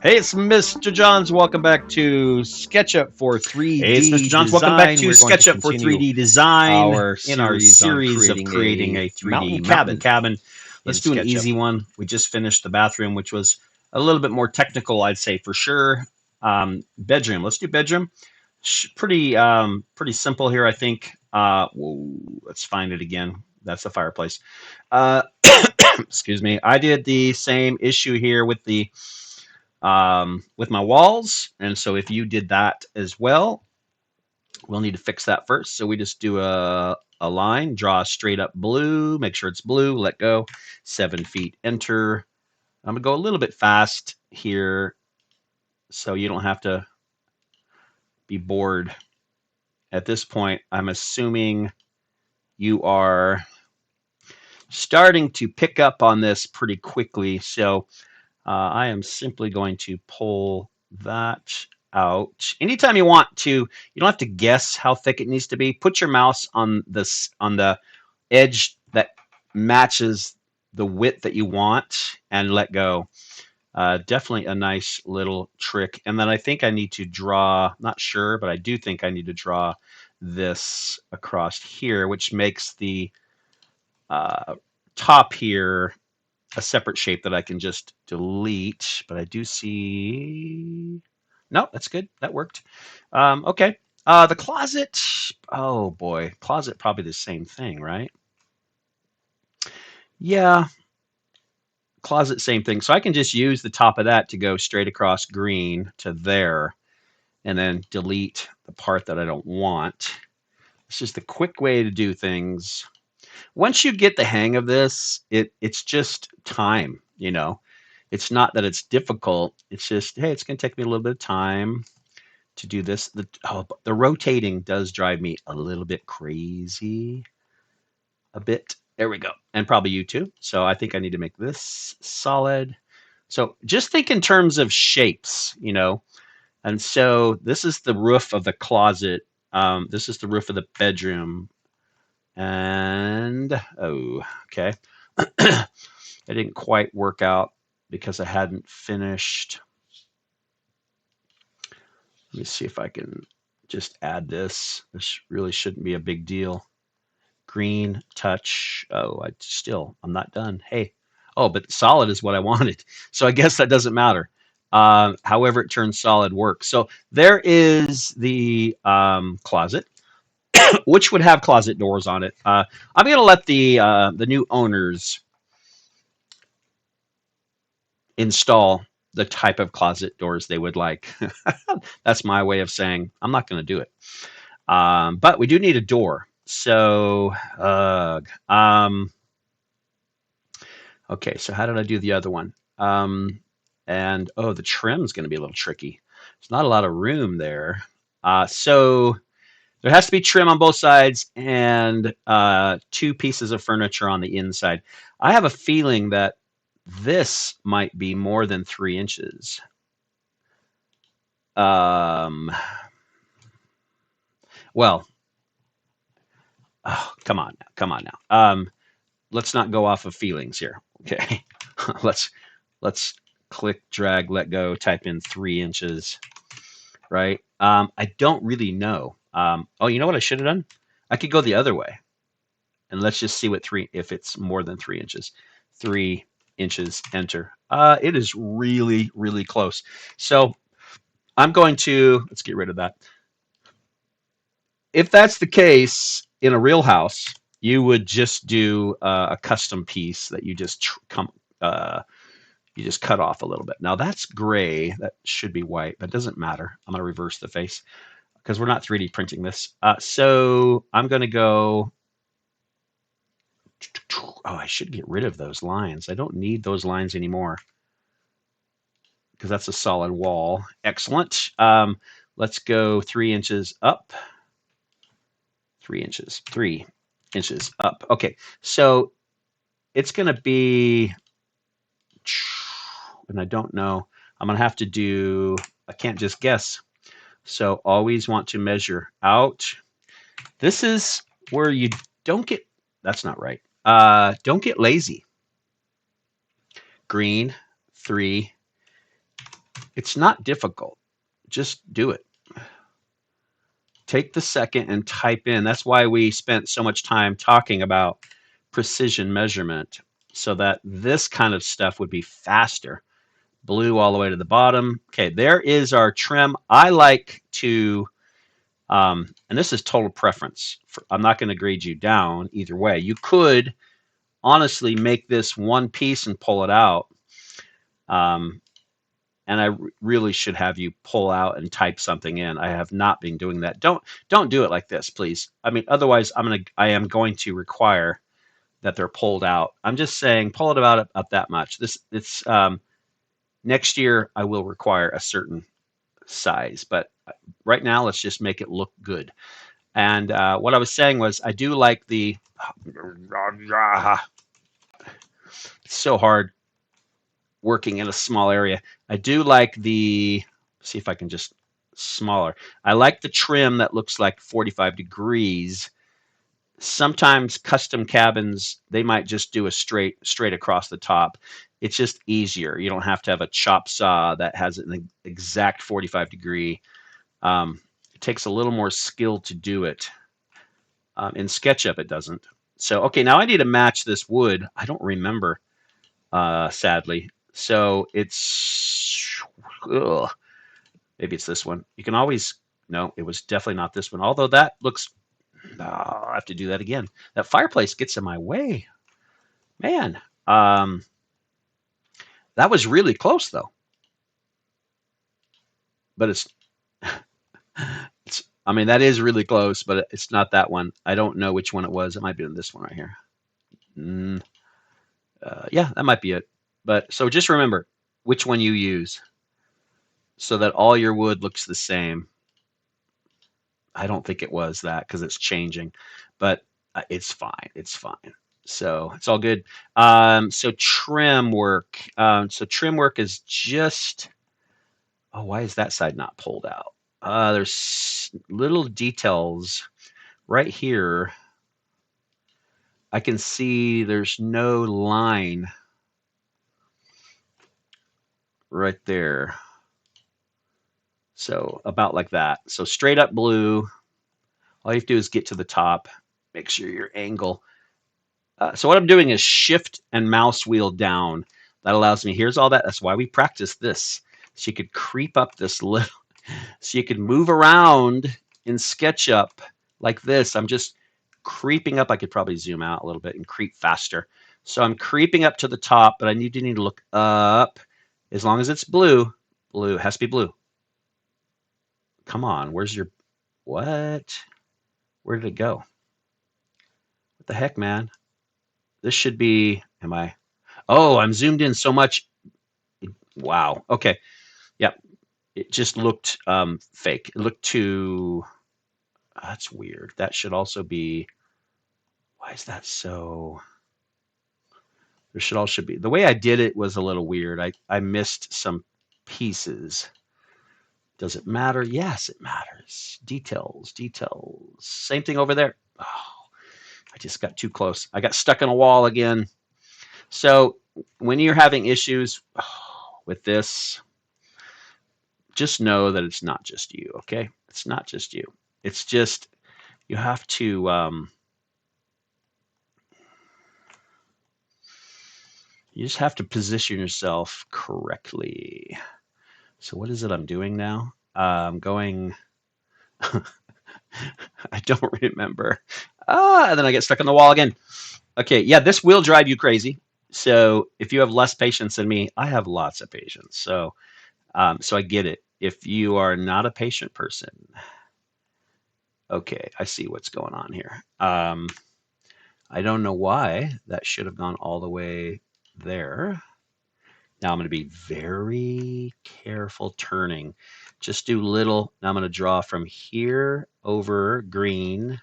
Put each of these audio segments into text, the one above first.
Hey, it's Mr. Johns. Welcome back to SketchUp for 3D Hey, it's Mr. Johns. Welcome back to We're going to SketchUp for continue 3D Design our in our series on series of creating a 3D mountain cabin. in Let's do an SketchUp. easy one. We just finished the bathroom, which was a little bit more technical, I'd say for sure. Bedroom. Let's do bedroom. Pretty simple here, I think. Whoa, let's find it again. That's the fireplace. Uh, excuse me. I did the same issue here with my walls, and so if you did that as well, we'll need to fix that first. So we just do a line, draw a straight up blue, make sure it's blue, let go, 7 feet, enter. I'm gonna go a little bit fast here so you don't have to be bored. At this point, I'm assuming you are starting to pick up on this pretty quickly. So I am simply going to pull that out. Anytime you want to, you don't have to guess how thick it needs to be. Put your mouse on the edge that matches the width that you want and let go. Definitely a nice little trick. And then I think I need to draw, not sure, but I do think I need to draw this across here, which makes the top here a separate shape that I can just delete. But I do see, no, that's good. That worked. Okay. The closet, oh boy, closet probably the same thing, right? Yeah, closet, same thing. So I can just use the top of that to go straight across green to there and then delete the part that I don't want. It's just a quick way to do things. Once you get the hang of this, it's just time, you know. It's not that it's difficult. It's just, hey, it's going to take me a little bit of time to do this. The rotating does drive me a little bit crazy. A bit. There we go. And probably you too. So I think I need to make this solid. So just think in terms of shapes, you know. And so this is the roof of the closet. This is the roof of the bedroom. And, oh, okay. It didn't quite work out because I hadn't finished. Let me see if I can just add this. This really shouldn't be a big deal. Green touch. Oh, I'm not done. Hey, oh, but solid is what I wanted. So I guess that doesn't matter. However it turns solid works. So there is the closet, which would have closet doors on it. I'm going to let the new owners install the type of closet doors they would like. That's my way of saying I'm not going to do it. But we do need a door. So, okay, so how did I do the other one? And oh, the trim's going to be a little tricky. There's not a lot of room there. So there has to be trim on both sides and 2 pieces of furniture on the inside. I have a feeling that this might be more than 3 inches. Well, oh, come on now. Let's not go off of feelings here. Okay, let's click, drag, let go, type in 3 inches. Right. I don't really know. Oh, you know what I should have done? I could go the other way, and let's just see if it's more than 3 inches. 3 inches, enter. It is really, really close. So I'm going to, let's get rid of that. If that's the case in a real house, you would just do a custom piece that you just cut off a little bit. Now that's gray. That should be white, but it doesn't matter. I'm going to reverse the face because we're not 3D printing this. So I'm going to go. Oh, I should get rid of those lines. I don't need those lines anymore because that's a solid wall. Excellent. Let's go 3 inches up. 3 inches. 3 inches up. Okay, so it's going to be, and I don't know. I'm going to have to do, I can't just guess. So always want to measure out. This is where you don't get, that's not right. Don't get lazy. Green, 3, It's not difficult. Just do it. Take the second and type in. That's why we spent so much time talking about precision measurement, so that this kind of stuff would be faster. Blue all the way to the bottom. Okay, there is our trim. I like to, and this is total preference. I'm not going to grade you down either way. You could honestly make this one piece and pull it out. And I really should have you pull out and type something in. I have not been doing that. Don't do it like this, please. I mean, otherwise I am going to require that they're pulled out. I'm just saying, pull it about up that much. It's next year I will require a certain size, but right now let's just make it look good. And what I was saying was, I do like the. It's so hard working in a small area. I do like the. See if I can just smaller. I like the trim that looks like 45 degrees. Sometimes custom cabins, they might just do a straight across the top. It's just easier. You don't have to have a chop saw that has an exact 45 degree. It takes a little more skill to do it. In SketchUp, it doesn't. So, okay, now I need to match this wood. I don't remember, sadly. So it's, ugh, maybe it's this one. You can always, no, it was definitely not this one. Although that looks, I'll have to do that again. That fireplace gets in my way. Man, that was really close though. But it's, I mean, that is really close, but it's not that one. I don't know which one it was. It might be this one right here. Yeah, that might be it. But so just remember which one you use so that all your wood looks the same. I don't think it was that because it's changing, but it's fine. It's fine. So it's all good. So trim work. So trim work is just, oh, why is that side not pulled out? There's little details right here. I can see there's no line right there. So about like that. So straight up blue. All you have to do is get to the top. Make sure your angle. So what I'm doing is shift and mouse wheel down. That allows me, here's all that. That's why we practice this. So you could creep up this little, so you can move around in SketchUp like this. I'm just creeping up. I could probably zoom out a little bit and creep faster. So I'm creeping up to the top, but I need to look up. As long as it's blue, blue, it has to be blue. Come on, where's your, what? Where did it go? What the heck, man? This should be, am I, oh, I'm zoomed in so much. Wow. Okay. Yep. It just looked fake. It looked too, that's weird. That should also be, why is that so, there should also be, the way I did it was a little weird. I missed some pieces. Does it matter? Yes, it matters. Details, details. Same thing over there. Oh, I just got too close. I got stuck in a wall again. So when you're having issues with this, just know that it's not just you, okay? It's not just you. It's just, you have to, you just have to position yourself correctly. So what is it I'm doing now? I'm going, I don't remember. And then I get stuck on the wall again. Okay, yeah, this will drive you crazy. So if you have less patience than me, I have lots of patience. So, so I get it. If you are not a patient person, okay, I see what's going on here. I don't know why that should have gone all the way there. Now I'm going to be very careful turning. Just do little, now I'm going to draw from here over green,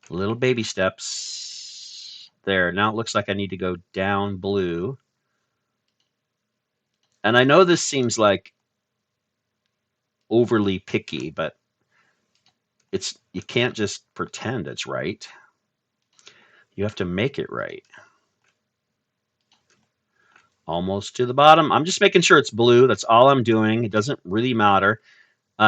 little baby steps. There, now it looks like I need to go down blue. And I know this seems like overly picky, but it's, you can't just pretend it's right. You have to make it right. almost to the bottom. I'm just making sure it's blue. That's all I'm doing. It doesn't really matter.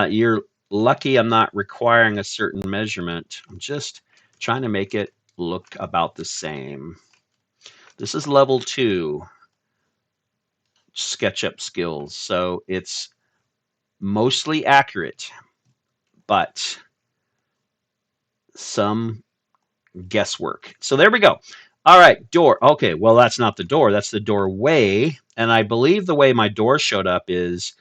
You're lucky I'm not requiring a certain measurement. I'm just trying to make it look about the same. This is level 2 SketchUp skills, so it's mostly accurate, but some guesswork. So there we go. All right, door. Okay, well, that's not the door. That's the doorway. And I believe the way my door showed up is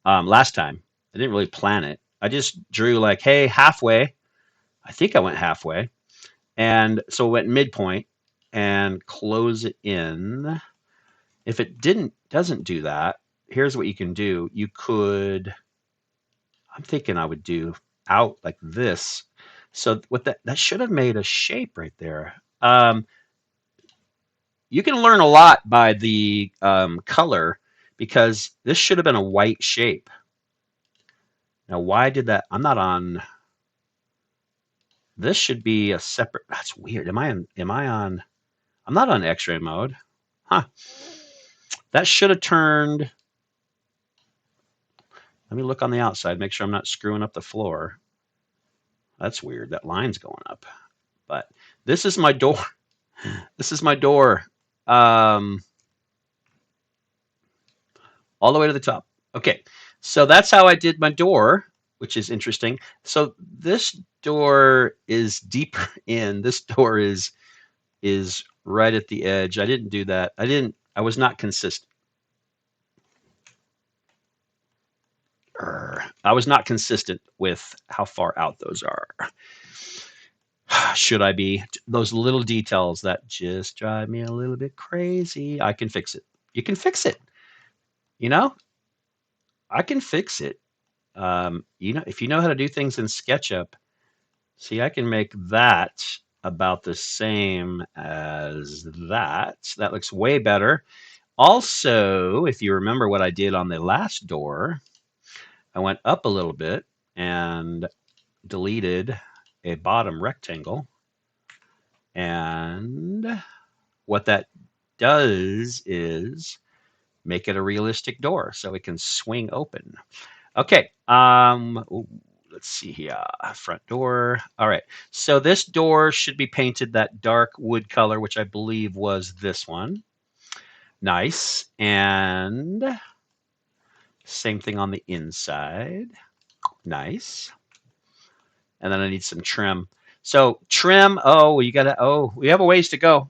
last time. I didn't really plan it. I just drew like, hey, halfway. I think I went halfway. And so it went midpoint and close it in. If it doesn't do that, here's what you can do. You could, I'm thinking I would do out like this. So what that should have made a shape right there. You can learn a lot by the color because this should have been a white shape. Now, why did that? I'm not on. This should be a separate. That's weird. Am I on? I'm not on X-ray mode. Huh. That should have turned. Let me look on the outside, make sure I'm not screwing up the floor. That's weird. That line's going up. But this is my door. This is my door. All the way to the top. Okay. So that's how I did my door, which is interesting. So this door is deeper in. This door is right at the edge. I didn't do that. I was not consistent. I was not consistent with how far out those are. Should I be? Those little details that just drive me a little bit crazy. I can fix it. You can fix it. You know, I can fix it. If you know how to do things in SketchUp, see, I can make that about the same as that. That looks way better. Also, if you remember what I did on the last door, I went up a little bit and deleted a bottom rectangle. And what that does is make it a realistic door so it can swing open. Okay, let's see here, front door. All right, so this door should be painted that dark wood color, which I believe was this one. Nice, and same thing on the inside. Nice. And then I need some trim. So trim, we have a ways to go.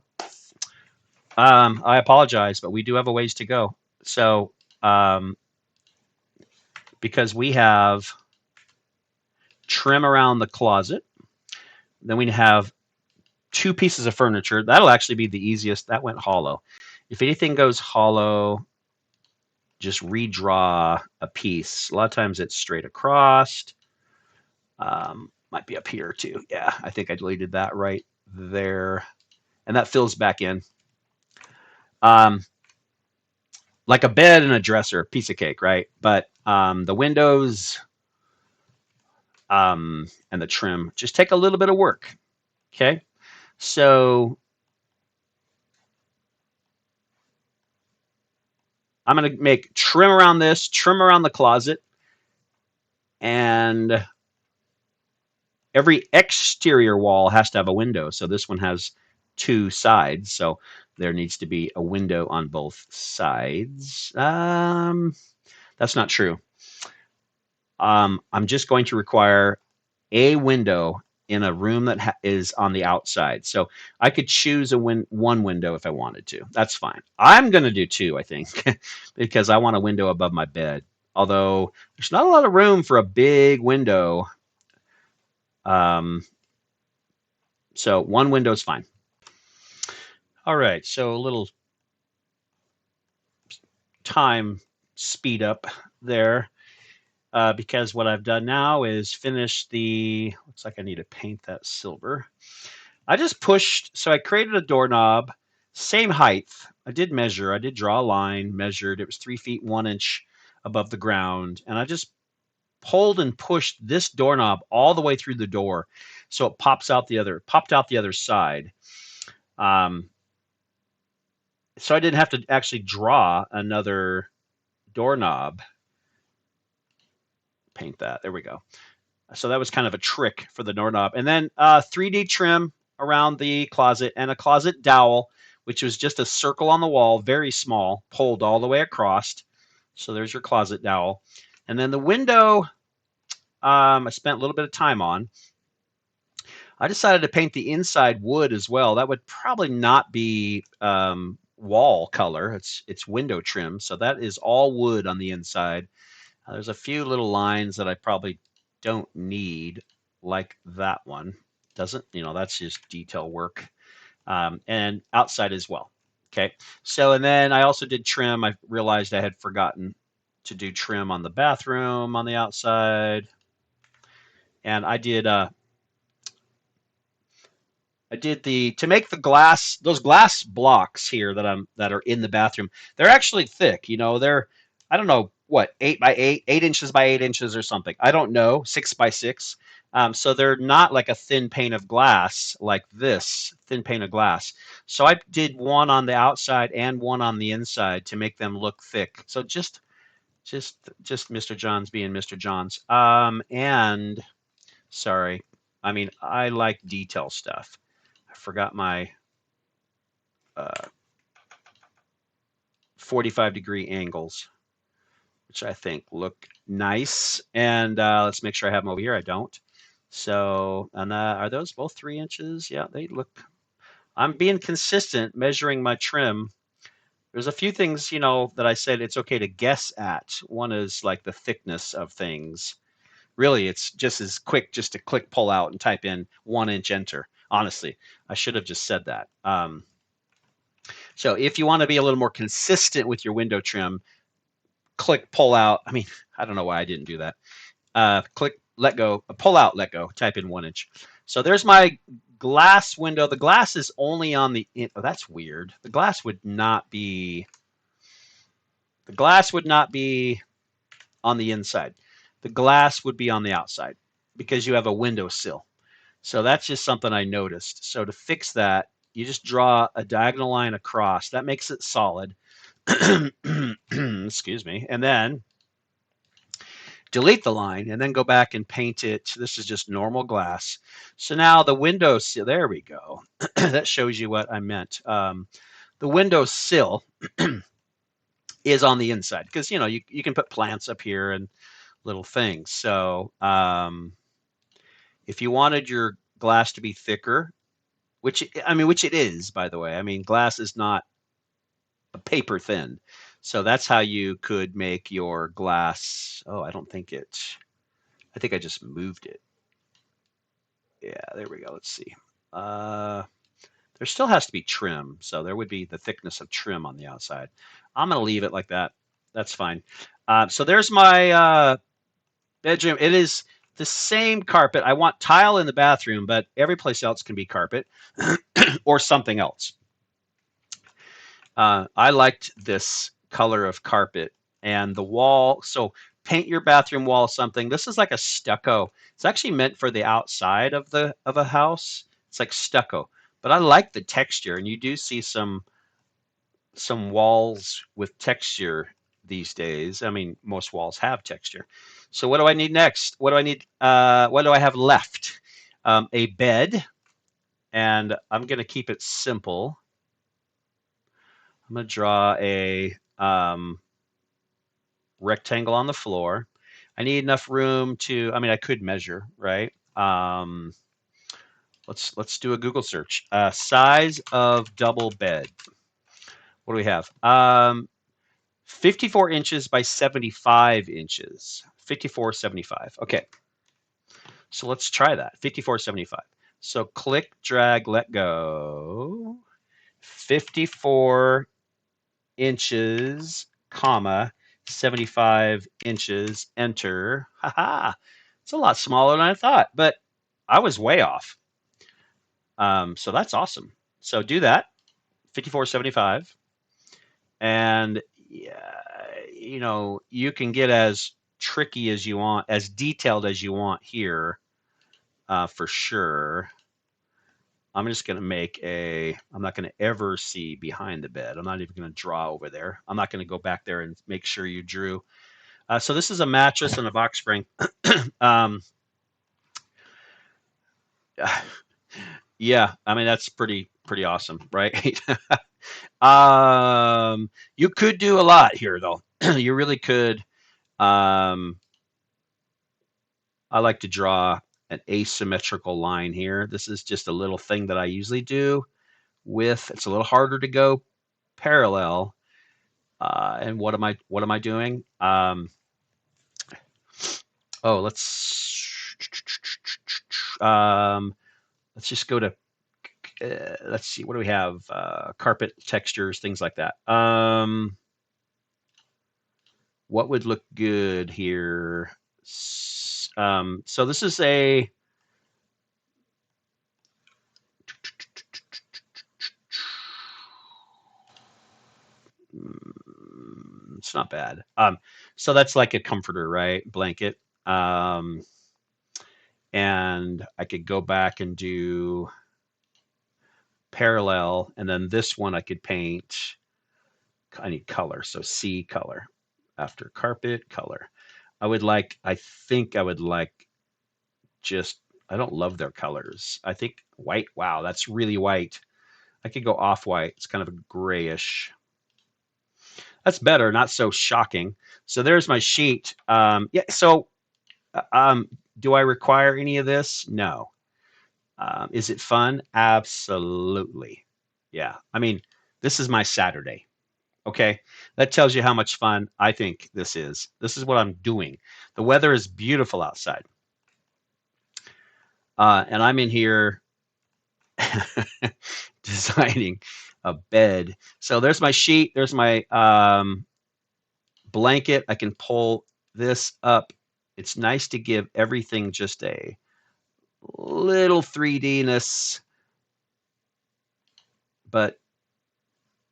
I apologize, but we do have a ways to go. So, because we have trim around the closet, then we have 2 pieces of furniture. That'll actually be the easiest. That went hollow. If anything goes hollow, just redraw a piece. A lot of times it's straight across. Might be up here too. Yeah, I think I deleted that right there. And that fills back in. Like a bed and a dresser, piece of cake, right? But the windows and the trim just take a little bit of work. Okay, so I'm going to make trim around this, trim around the closet, and every exterior wall has to have a window. So this one has 2 sides, so there needs to be a window on both sides. That's not true. I'm just going to require a window in a room that is on the outside. So I could choose one window if I wanted to. That's fine. I'm going to do 2, I think, because I want a window above my bed. Although there's not a lot of room for a big window. So 1 window is fine. All right, so a little time speed up there. Because what I've done now is finish looks like I need to paint that silver. I just pushed, so I created a doorknob, same height. I did measure, I did draw a line, measured, it was 3 feet 1 inch above the ground. And I just pulled and pushed this doorknob all the way through the door. So it popped out the other side. so I didn't have to actually draw another doorknob. Paint that. There we go. So that was kind of a trick for the doorknob. And then 3D trim around the closet and a closet dowel, which was just a circle on the wall, very small, pulled all the way across. So there's your closet dowel. And then the window, I spent a little bit of time on. I decided to paint the inside wood as well. That would probably not be wall color. It's window trim. So that is all wood on the inside. There's a few little lines that I probably don't need, like that one. Doesn't, that's just detail work. And outside as well. Okay. So, and then I also did trim. I realized I had forgotten to do trim on the bathroom on the outside. And I did to make the glass, those glass blocks here that are in the bathroom. They're actually thick. They're, I don't know what, 8 by 8, 8 inches by 8 inches or something. I don't know, 6 by 6. So they're not like a thin pane of glass like this thin pane of glass. So I did one on the outside and one on the inside to make them look thick. So just Mr. Johns being Mr. Johns. And sorry, I mean, I like detail stuff. I forgot my 45-degree angles, which I think look nice. And let's make sure I have them over here. I don't. So, and are those both 3 inches? Yeah, they look. I'm being consistent, measuring my trim. There's a few things, that I said it's okay to guess at. One is like the thickness of things. Really, it's just as quick just to click, pull out, and type in 1 inch, enter. Honestly, I should have just said that. So if you want to be a little more consistent with your window trim, click, pull out. I mean, I don't know why I didn't do that. Click, let go, pull out, let go, type in 1 inch. So there's my glass window. The glass is only on the, oh, that's weird. The glass would not be on the inside. The glass would be on the outside because you have a window sill. So that's just something I noticed. So to fix that, you just draw a diagonal line across. That makes it solid. Excuse me. And then delete the line and then go back and paint it. This is just normal glass. So now the window sill, there we go. That shows you what I meant. The window sill is on the inside because, you can put plants up here and little things. So if you wanted your glass to be thicker, which it is, by the way. I mean, glass is not a paper thin. So that's how you could make your glass. Oh, I think I just moved it. Yeah, there we go. Let's see. There still has to be trim. So there would be the thickness of trim on the outside. I'm going to leave it like that. That's fine. So there's my bedroom. It is the same carpet. I want tile in the bathroom, but every place else can be carpet or something else. I liked this color of carpet and the wall. So paint your bathroom wall something. This is like a stucco. It's actually meant for the outside of a house. It's like stucco, but I like the texture, and you do see some walls with texture these days. I mean, most walls have texture. So what do I need next? What do I need? What do I have left? A bed, and I'm going to keep it simple. I'm going to draw a rectangle on the floor. I need enough room to, I could measure, right? Let's do a Google search. Size of double bed. What do we have? 54 inches by 75 inches. 54.75. Okay. So let's try that. 54.75. So click, drag, let go. 54 inches, comma, 75 inches, enter. Haha. It's a lot smaller than I thought, but I was way off. So that's awesome. So do that. 54.75. And you can get as tricky as you want, as detailed as you want here, for sure. I'm just going to make I'm not going to ever see behind the bed. I'm not even going to draw over there. I'm not going to go back there and make sure you drew. So this is a mattress and a box spring. Yeah, I mean, that's pretty awesome, right? You could do a lot here, though. You really could. I like to draw an asymmetrical line here. This is just a little thing that I usually do with. It's a little harder to go parallel. And what am I doing? Oh, let's just go to let's see, what do we have? Carpet textures, things like that. What would look good here? So this is it's not bad. So that's like a comforter, right? Blanket. And I could go back and do parallel, and then this one I could paint. I need color, so C color. After carpet, color. I think I would like just, I don't love their colors. I think white, wow, that's really white. I could go off-white. It's kind of a grayish. That's better, not so shocking. So there's my sheet. Yeah, so do I require any of this? No. Is it fun? Absolutely. Yeah. I mean, this is my Saturday. Okay. That tells you how much fun I think this is. This is what I'm doing. The weather is beautiful outside. And I'm in here designing a bed. So there's my sheet. There's my blanket. I can pull this up. It's nice to give everything just a little 3D-ness, but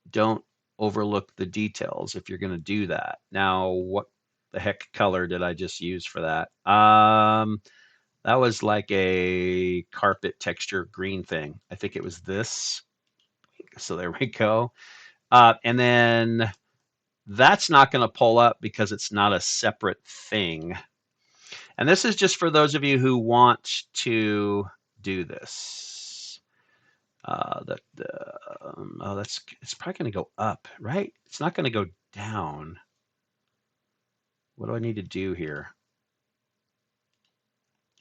don't overlook the details if you're going to do that. Now, what the heck color did I just use for that? That was like a carpet texture green thing. I think it was this. So there we go. And then that's not going to pull up because it's not a separate thing. And this is just for those of you who want to do this. Oh, it's probably going to go up, right? It's not going to go down. What do I need to do here?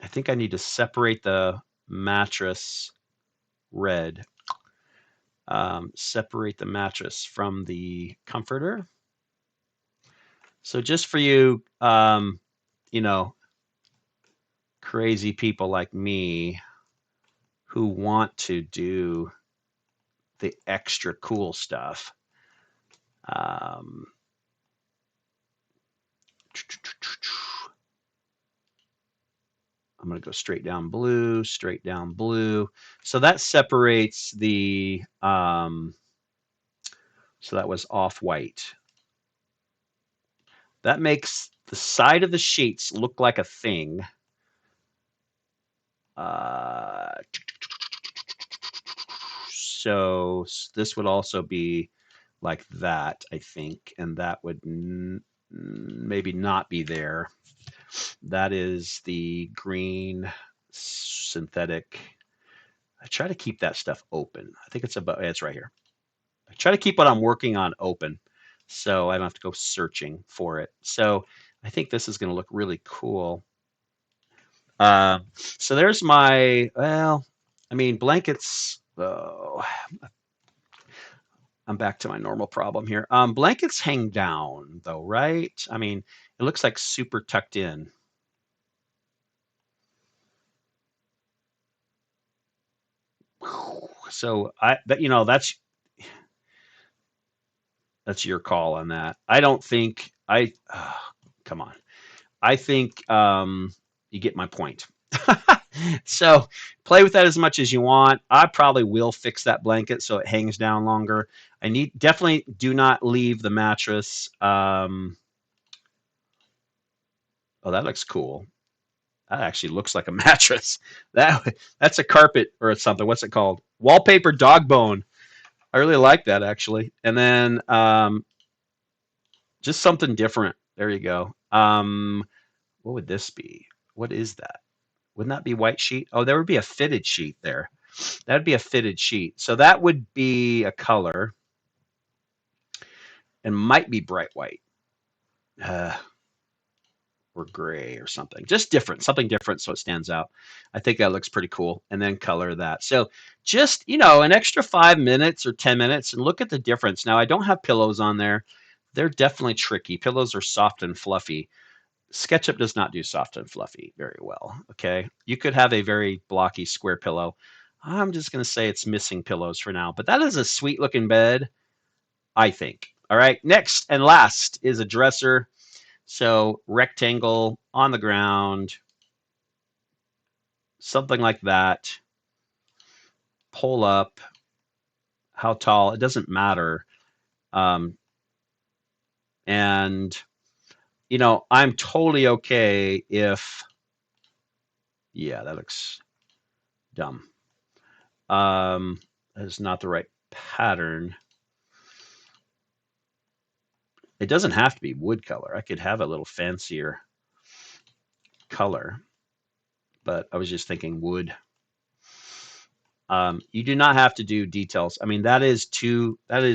I think I need to separate the mattress red. Separate the mattress from the comforter. So just for you, you know, crazy people like me who want to do the extra cool stuff. I'm going to go straight down blue, straight down blue. So that separates the, so that was off-white. That makes the side of the sheets look like a thing. So this would also be like that, I think, and that would maybe not be there. That is the green synthetic. I try to keep that stuff open. I think it's right here. I try to keep what I'm working on open so I don't have to go searching for it. So I think this is going to look really cool. So there's my, well, I mean, blankets. Oh, I'm back to my normal problem here. Blankets hang down though, right? I mean, it looks like super tucked in. So that's your call on that. I don't think come on. I think you get my point. So play with that as much as you want. I probably will fix that blanket so it hangs down longer. Definitely do not leave the mattress. Oh, that looks cool. That actually looks like a mattress. That's a carpet or something. What's it called? Wallpaper dog bone. I really like that actually. And then just something different. There you go. What would this be? What is that? Wouldn't that be white sheet? Oh, there would be a fitted sheet there. That would be a fitted sheet. So that would be a color and might be bright white or gray or something. Just different, something different so it stands out. I think that looks pretty cool. And then color that. So just, an extra 5 minutes or 10 minutes and look at the difference. Now, I don't have pillows on there. They're definitely tricky. Pillows are soft and fluffy. SketchUp does not do soft and fluffy very well. Okay. You could have a very blocky square pillow. I'm just going to say it's missing pillows for now, but that is a sweet looking bed, I think. All right. Next and last is a dresser. So rectangle on the ground, something like that. Pull up. How tall? It doesn't matter. And I'm totally okay if, yeah, that looks dumb. That is not the right pattern. It doesn't have to be wood color. I could have a little fancier color, but I was just thinking wood. You do not have to do details. I mean, that is too, I'm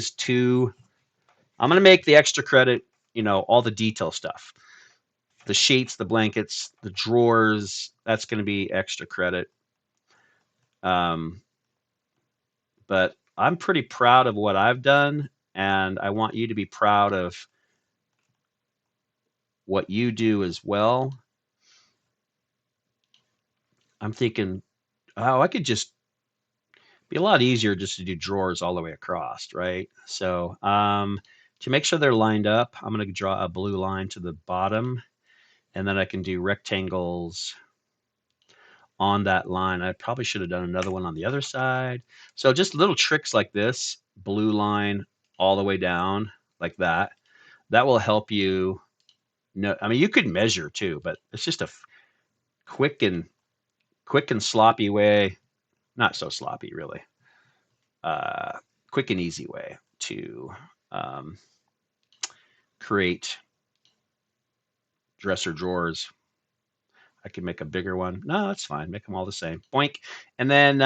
going to make the extra credit, all the detail stuff. The sheets, the blankets, the drawers, that's going to be extra credit. But I'm pretty proud of what I've done, and I want you to be proud of what you do as well. I'm thinking, oh, I could just be a lot easier just to do drawers all the way across, right? So to make sure they're lined up, I'm going to draw a blue line to the bottom, and then I can do rectangles on that line. I probably should have done another one on the other side. So just little tricks like this, blue line all the way down like that. That will help you know. I mean, you could measure too, but it's just a quick and sloppy way. Not so sloppy, really. Quick and easy way to create dresser drawers. I can make a bigger one. No, that's fine. Make them all the same. Boink. And then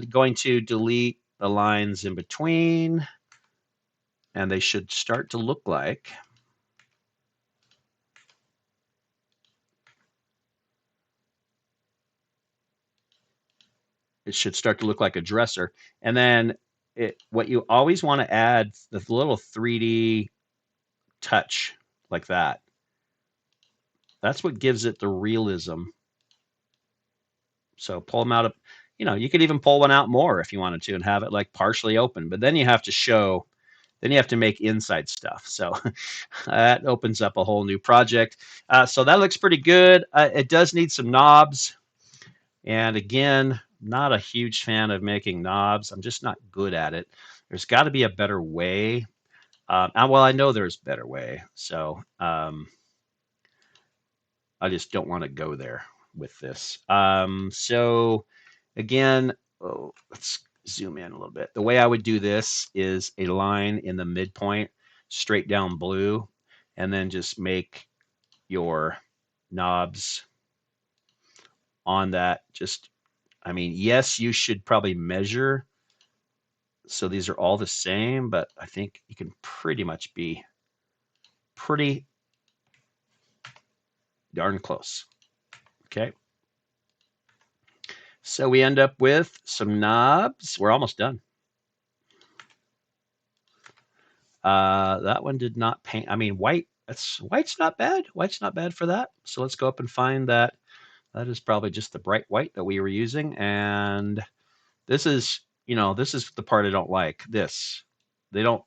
going to delete the lines in between. And they should start to look like a dresser. And then what you always want to add, the little 3D touch like that. That's what gives it the realism. So pull them out of, you could even pull one out more if you wanted to and have it like partially open, but then you have to make inside stuff. So that opens up a whole new project. So that looks pretty good. It does need some knobs. And again, not a huge fan of making knobs. I'm just not good at it. There's got to be a better way. Well, I know there's a better way. So I just don't want to go there with this. So again, let's zoom in a little bit. The way I would do this is a line in the midpoint, straight down blue, and then just make your knobs on that. Yes, you should probably measure. So these are all the same, but I think you can pretty much be pretty darn close. Okay. So we end up with some knobs. We're almost done. That one did not paint. I mean, white's not bad. White's not bad for that. So let's go up and find that. That is probably just the bright white that we were using. And this is, this is the part I don't like. This. They don't,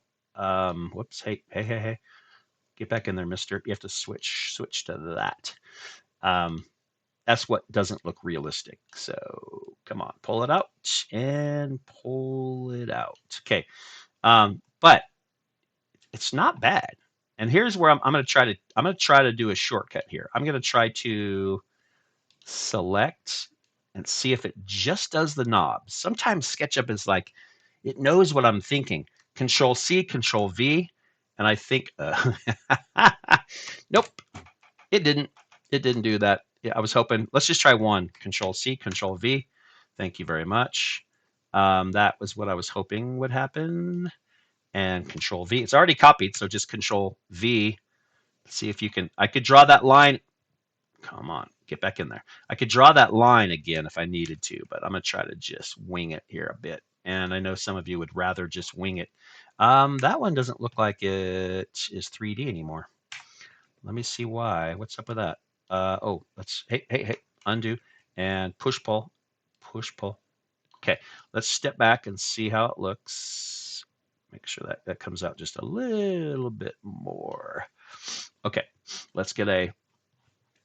whoops, hey. Get back in there, mister. You have to switch to that. That's what doesn't look realistic. So come on, pull it out and pull it out. Okay. But it's not bad. And here's where I'm going to try to do a shortcut here. I'm going to try to select and see if it just does the knobs. Sometimes SketchUp is like, it knows what I'm thinking. Control C, Control V, and I think, nope, it didn't. It didn't do that. Yeah, I was hoping. Let's just try one. Control C, Control V. Thank you very much. That was what I was hoping would happen. And Control V. It's already copied, so just Control V. See if you can. I could draw that line. Come on, get back in there. I could draw that line again if I needed to, but I'm going to try to just wing it here a bit. And I know some of you would rather just wing it. That one doesn't look like it is 3D anymore. Let me see why. What's up with that? Oh, let's, hey, undo and push, pull, push, pull. Okay, let's step back and see how it looks. Make sure that that comes out just a little bit more. Okay, let's get a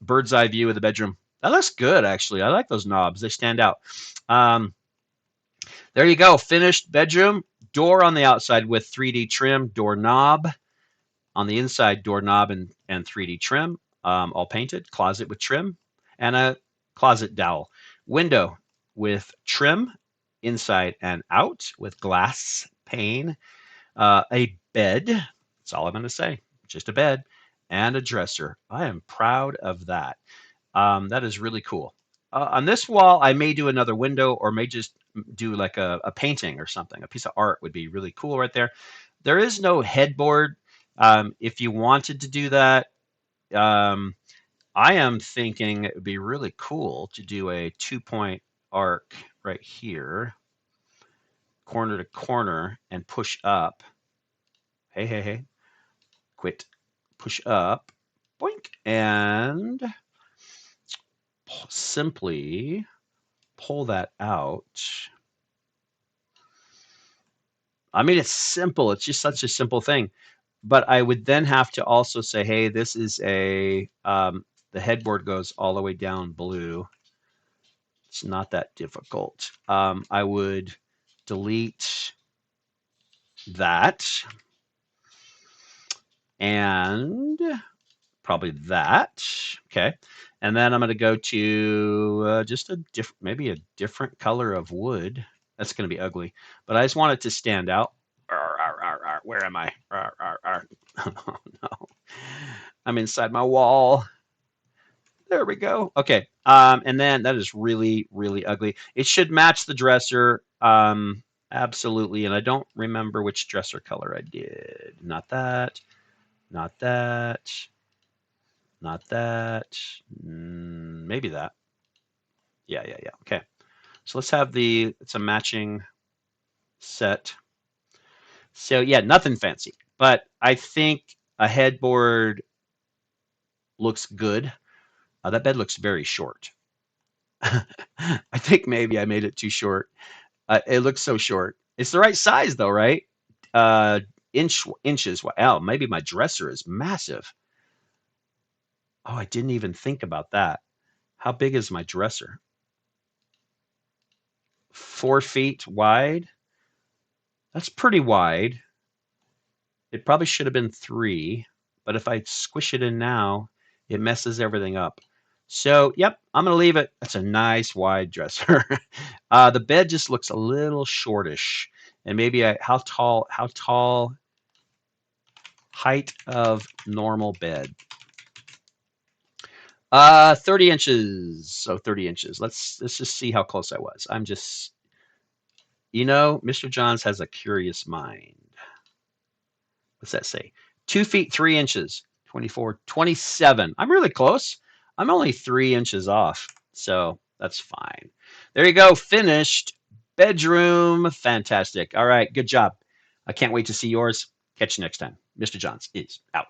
bird's eye view of the bedroom. That looks good, actually. I like those knobs. They stand out. There you go. Finished bedroom. Door on the outside with 3D trim. Door knob. On the inside, door knob and 3D trim. All painted. Closet with trim. And a closet dowel. Window with trim inside and out with glass pane. A bed. That's all I'm going to say. Just a bed. And a dresser. I am proud of that. That is really cool. On this wall, I may do another window or may just do like a painting or something. A piece of art would be really cool right there. There is no headboard. If you wanted to do that, I am thinking it would be really cool to do a 2-point arc right here, corner to corner, and push up. Hey. Quit. Push up. Boink. And simply pull that out. I mean, it's simple. It's just such a simple thing. But I would then have to also say, hey, this is a, the headboard goes all the way down blue. It's not that difficult. I would delete that and probably that. Okay. And then I'm going to go to just a different, maybe a different color of wood. That's going to be ugly, but I just want it to stand out. Where am I? Oh, no. I'm inside my wall. There we go. Okay. And then that is really, really ugly. It should match the dresser. Absolutely. And I don't remember which dresser color I did. Not that. Not that. Not that. Maybe that. Yeah. Okay. So let's have it's a matching set. So yeah, nothing fancy. But I think a headboard looks good. That bed looks very short. I think maybe I made it too short. It looks so short. It's the right size though, right? Inches. Wow, maybe my dresser is massive. Oh, I didn't even think about that. How big is my dresser? 4 feet wide. That's pretty wide. It probably should have been 3, but if I squish it in now, it messes everything up. So, yep, I'm going to leave it. That's a nice wide dresser. The bed just looks a little shortish. And maybe how tall, height of normal bed. 30 inches. So 30 inches. Let's just see how close I was. I'm just, Mr. Johns has a curious mind. What's that say? 2 feet 3 inches. 24, 27. I'm really close. I'm only 3 inches off. So that's fine. There you go. Finished bedroom. Fantastic. All right. Good job. I can't wait to see yours. Catch you next time. Mr. Johns is out.